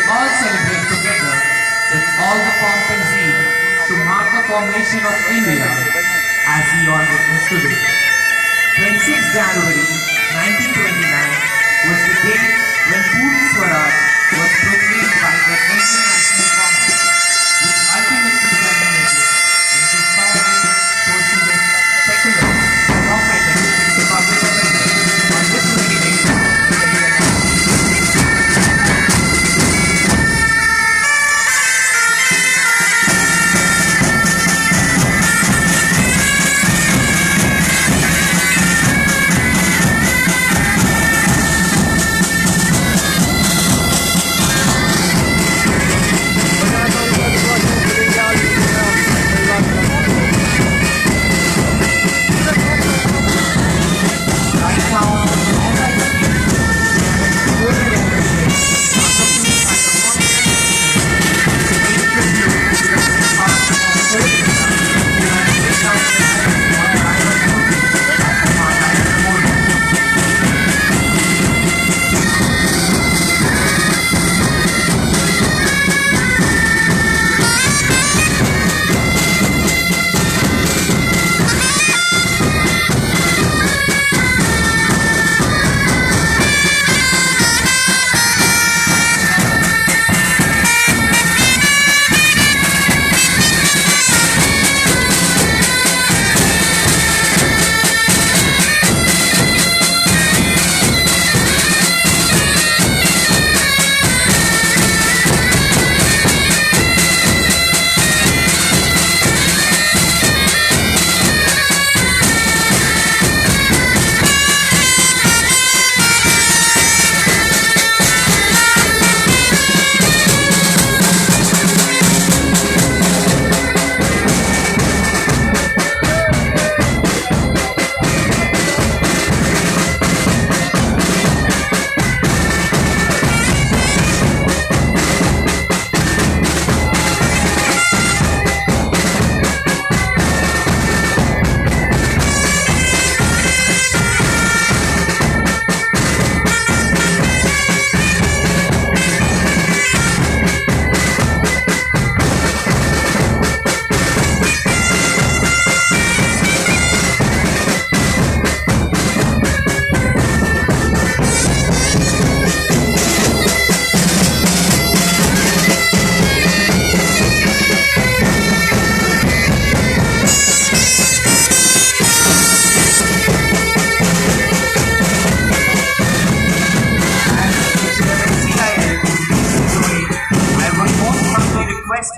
all celebrate together with all the pomp and zeal to mark the formation of India as we all witness today. 26 January 1929 was the day when Purna Swaraj was proclaimed by the Indian National Congress, which ultimately culminated into sovereign, socialist, secular, democratic Republic of India on this very day.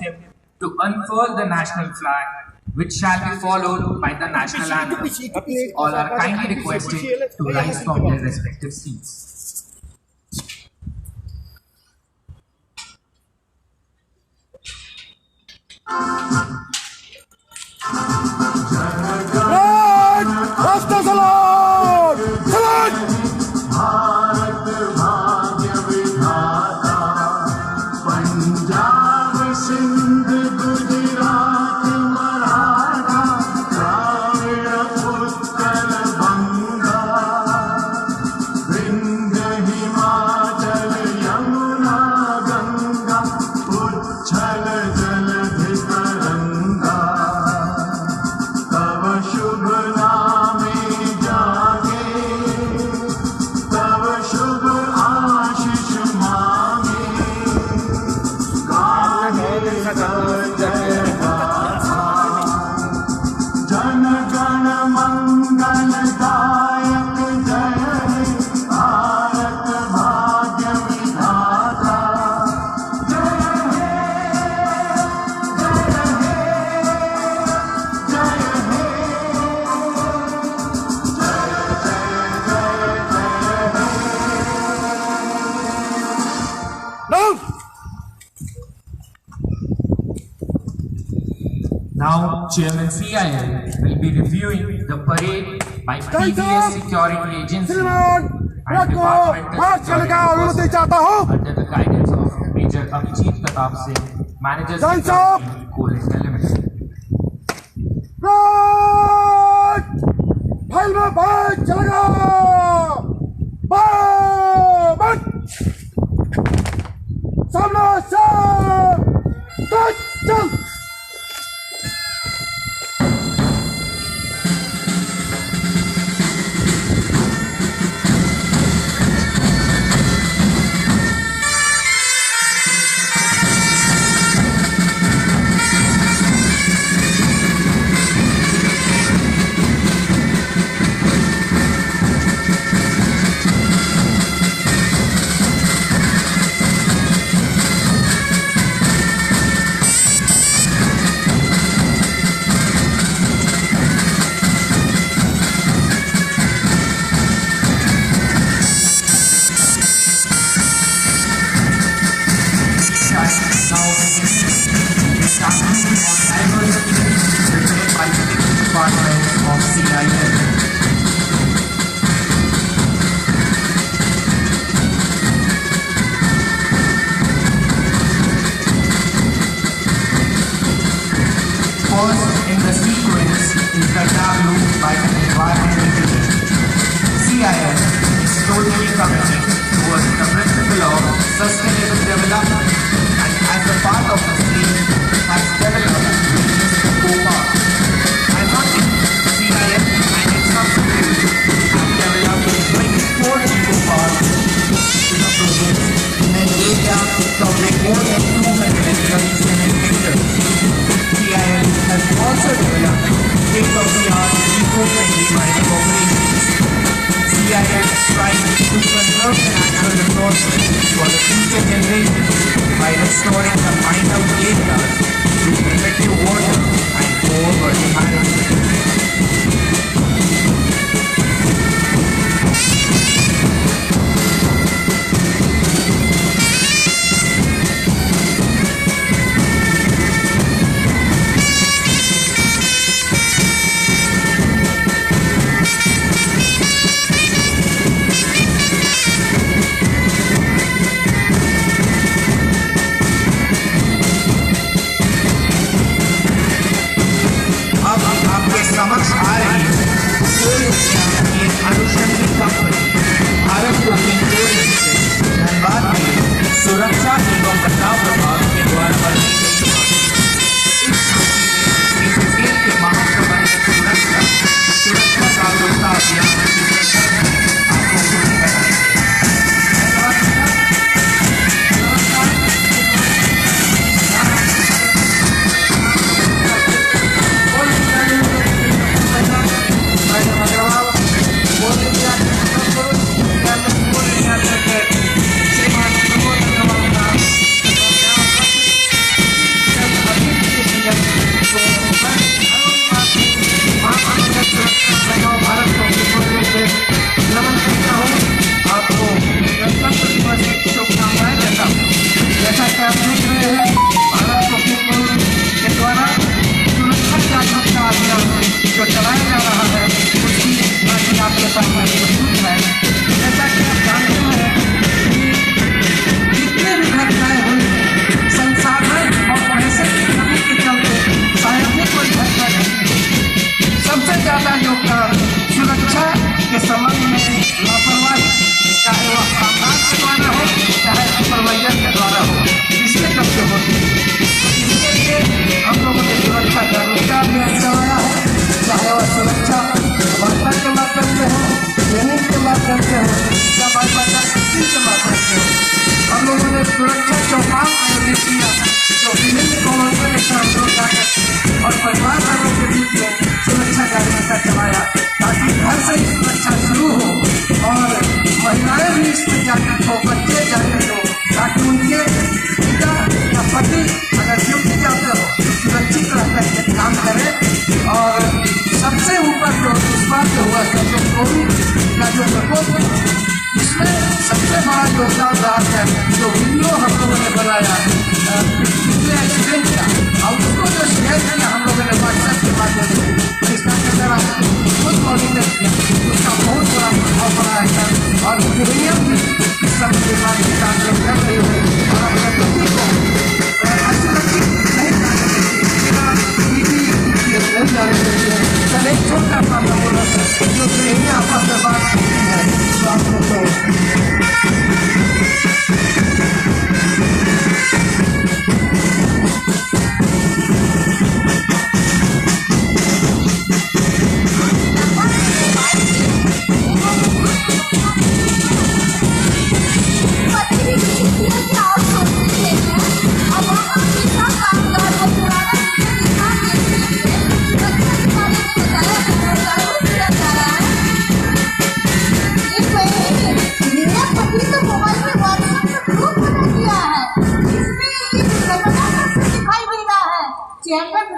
Him to unfurl the national flag, which shall be followed by the national anthem. All are kindly requested to rise from their respective seats. Now, Chairman CIL will be reviewing the parade by TVS Security Agency and Departmental Security Personnel under the guidance of Major Abhijit Pratap Singh, Manager Security, Coal India Limited. File में bike चलेगा सामने totally committed towards the principle of sustainable development, and as a part of the same has developed various eco-parks. As on CIF and its subsidiaries have developed 24 eco-parks in a project in an area covering more than 237 hectares. CIF has also developed state-of-the-art eco-friendly mining operations. CIF strives to conserve the natural resources for the future generations by restoring the mined-out areas through effective water and overburden management. समक्ष आ रही है एक अनुषंगिक company Bharat coking coal limited Dhanbad में सुरक्षा एवं बचाव विभाग के द्वारा बनाई गई इस तेल के महाप्रबंधक सुरक्षा जागरूकता अभियान आपको पूरी कराएंगे। जो चलाया जा रहा है उसकी आपके सामने प्रस्तुत है। जैसा कि आप जानते हैं कि जितने भी घटनाएं हुई संसाधन और पैसे की कमी के चलते शायद ही कोई घटना घटी। सबसे ज्यादा योगदान सुरक्षा के संबंध में लापरवाही, चाहे वह कामगार के द्वारा हो चाहे सुपरवाइजर के द्वारा हो, इसके चलते होती है। इसके लिए हम लोगों ने सुरक्षा जागरूकता अभियान चलाया है, चाहे वह सुरक्षा वार्ता के माध्यम से हो, ट्रेनिंग के माध्यम से हो या बाईपास के माध्यम से हो। हम लोगों ने सुरक्षा चौपाल आयोजित किया जो विभिन्न कॉलोनियों में काम जाकर और परिवार वालों के बीच में सुरक्षा जागरूकता चलाया ताकि घर से ही सुरक्षा शुरू हो और महिलाएं भी इसमें जागृत हो, बच्चे जागृत हो, ताकि उनके पिता या पति अगर ड्यूटी जाते हो सुरक्षित रहकर के काम करें। और सबसे ऊपर जो इस बार जो हुआ था जो कोविड का जो प्रकोप है इसमें सबसे बड़ा योगदान रहा है जो वीडियो हम लोगों ने बनाया पिछले एक्सीडेंट का और उसको जो शेयर किया हम लोगों ने व्हाट्सएप के माध्यम से जिसका अंदर खुद मॉनिटर किया उसका बहुत बड़ा प्रभाव पड़ा है। और दुनिया भी इस सब के बारे में काम कर रही है और अपने पति को असुरक्षित नहीं कर एक छोटा सा बोला जो प्रेमी आपस में बात करती है तो आप लोग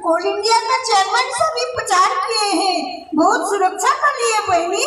कोल इंडिया का चेयरमैन से भी प्रचार किए हैं बहुत सुरक्षा के लिए बहनी।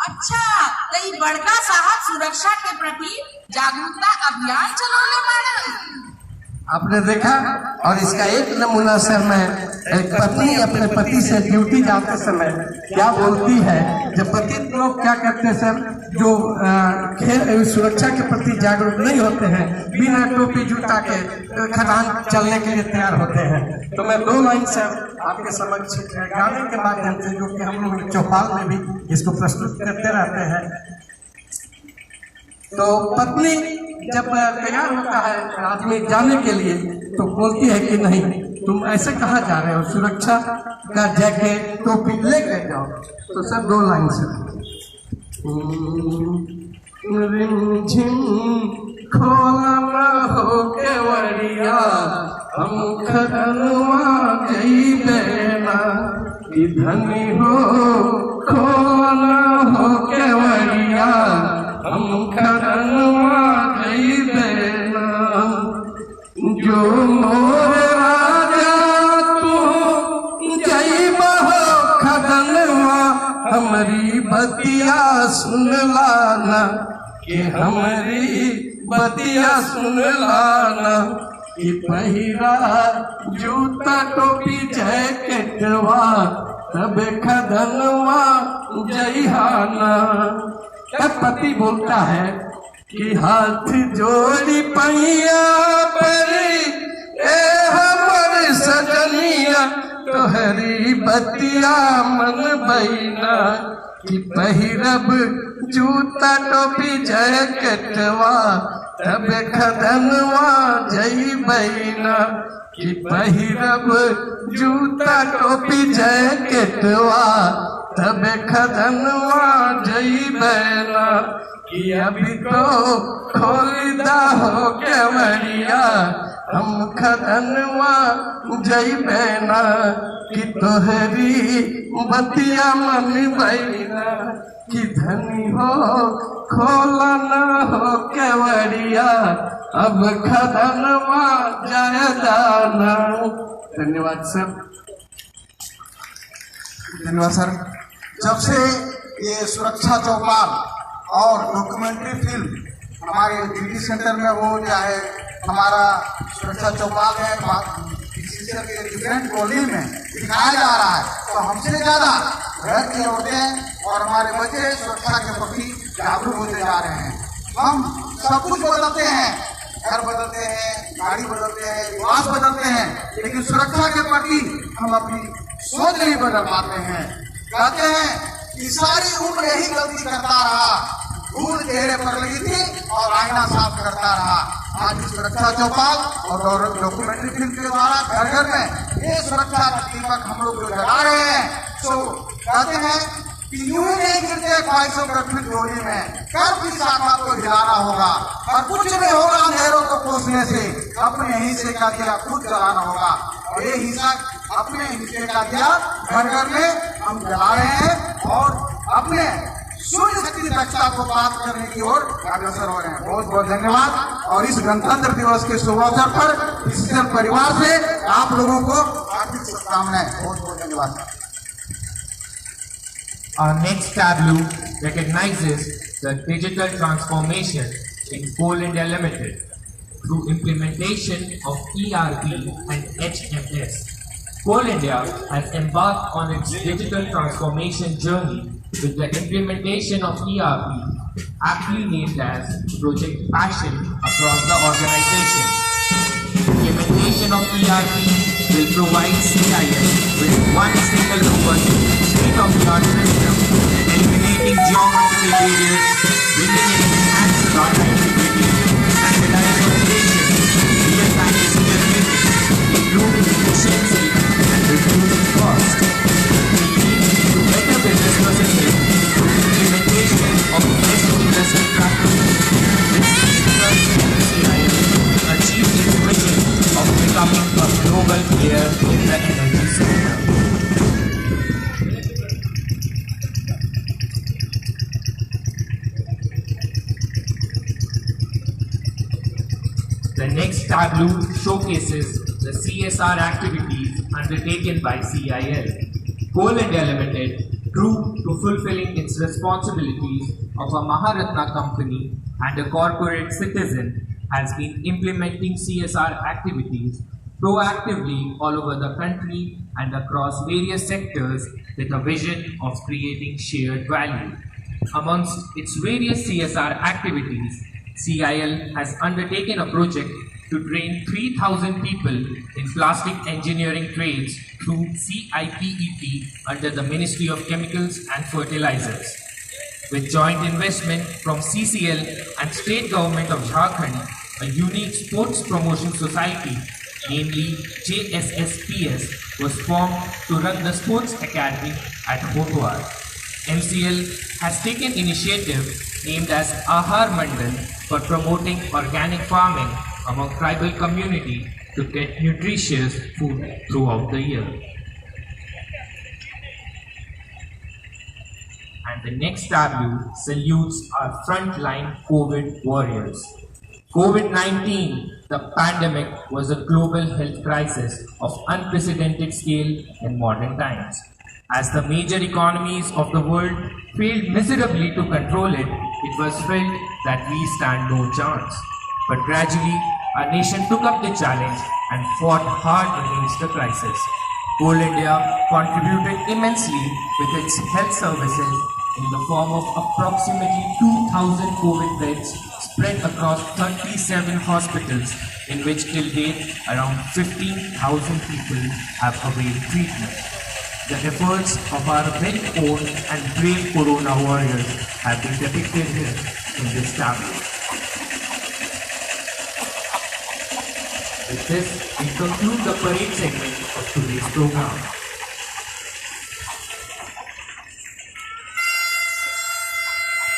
अच्छा तो ये बड़का साहब सुरक्षा के प्रति जागरूकता अभियान चलाने वाला आपने देखा। और इसका एक नमूना सर मैं एक पत्नी अपने पति से ड्यूटी जाते समय क्या बोलती है। जब पति लोग क्या करते हैं सर जो खेल सुरक्षा के प्रति जागरूक नहीं होते हैं बिना टोपी जूता के खदान चलने के लिए तैयार होते हैं। तो मैं दो लाइन सर आपके समक्ष गाने के माध्यम से जो कि हम लोग चौपाल में भी इसको प्रस्तुत करते रहते हैं तो पत्नी जब तैयार होता है आदमी जाने के लिए तो बोलती है कि नहीं, तुम ऐसे कहाँ जा रहे हो, सुरक्षा का जैकेट टोपी लेके जाओ। तो सब 2 लाइन से रिमझिम खोला हो केवड़िया हम खदनवा जइबे ना, कि धनी हो खोला हो केवड़िया हम खदनवा जइबे ना, जो मोर राजा तू जइबा हो खदनवा हमारी बतिया सुन लाना, कि हमारी बतिया सुन लाना, कि पहिरा जूता टोपी जैकेटवा तब खदनवा जइहाना। पति बोलता है कि हाथ जोड़ी पैया पर ए हमर सजनिया तोहरी बतिया मन बैना, कि पहिरब जूता टोपी जैकेटवा तब खदनवा जइबैना, कि पहिरब जूता टोपी जैकेटवा तब खदनवा जइबैना, कि अभी तो खोलदा हो केवड़िया हम खदनवा जइबैना, कि तोहरी बतिया मन बैना, कि धनी हो खोला न हो केवड़िया अब खदनवा जयदाना। धन्यवाद सर। धन्यवाद सर। जब से ये सुरक्षा चौपाल और डॉक्यूमेंट्री फिल्म हमारे जीडी सेंटर में हो, चाहे हमारा सुरक्षा चौपाल है के डिफरेंट कॉलोनी में दिखाया जा रहा है, तो हमसे ज्यादा घर की औरतें और हमारे बच्चे सुरक्षा के प्रति जागरूक होते जा रहे हैं। हम सब कुछ बदलते हैं, घर बदलते हैं, गाड़ी बदलते हैं, रिवाज बदलते हैं, लेकिन सुरक्षा के प्रति हम अपनी सोच नहीं बदल पाते हैं। कहते हैं कि सारी उम्र यही गलती करता रहा, धूल चेहरे पर लगी थी और आईना साफ करता रहा। आज सुरक्षा चौपाल और डॉक्यूमेंट्री फिल्म के द्वारा घर घर में ये सुरक्षा का दीपक हम लोग जो जला रहे हैं, तो कहते हैं कि यूं ही नहीं गिरते ख्वाहिशों पर फिर डोली में, कर भी साथ को हिलाना होगा और कुछ नहीं होगा अंधेरों को कोसने से, अपने हिस्से का दिया खुद जलाना होगा। और ये हिस्सा अपने हिस्से का दिया घर घर में हम जला रहे हैं और अपने सूर्य शक्ति दक्षता को प्राप्त करने की ओर अग्रसर हो रहे हैं। बहुत बहुत धन्यवाद। और इस गणतंत्र दिवस के शुभ अवसर पर इस परिवार से आप लोगों को हार्दिक शुभकामनाएं। बहुत बहुत धन्यवाद। Our next tableau recognizes the digital transformation in Coal India Limited through implementation of ERP and HMS. Coal India has embarked on its digital transformation journey with the implementation of ERP, aptly named as Project Passion, across the organization. Implementation of ERP will provide CIS with one single robust state-of-the-art system, eliminating geographical barriers, bringing in enhanced data integrity, standardized operation, real-time decision-making, improving efficiency and reducing cost. We lead to better business processes through implementation of best industry practices. This CIS achieved its mission of becoming a global player in the energy sector. The next tableau showcases the CSR activities undertaken by CIL. Coal India Limited, true to fulfilling its responsibilities of a Maharatna company and a corporate citizen, has been implementing CSR activities proactively all over the country and across various sectors with a vision of creating shared value. Amongst its various CSR activities, CIL has undertaken a project to train 3,000 people in plastic engineering trades through CIPET under the Ministry of Chemicals and Fertilizers. with joint investment from CCL and State Government of Jharkhand, a unique sports promotion society, namely JSSPS, was formed to run the Sports Academy at Hotwar. MCL has taken initiative named as Ahar Mandal for promoting organic farming among tribal community to get nutritious food throughout the year. And the next tableau salutes our frontline COVID warriors. COVID-19, the pandemic, was a global health crisis of unprecedented scale in modern times. As the major economies of the world failed miserably to control it, it was felt that we stand no chance. But gradually, our nation took up the challenge and fought hard against the crisis. Coal India contributed immensely with its health services in the form of approximately 2,000 COVID beds spread across 37 hospitals, in which till date around 15,000 people have availed treatment. The efforts of our well-known and brave Corona warriors have been depicted here in this tableau. With this, we conclude the parade segment of today's program.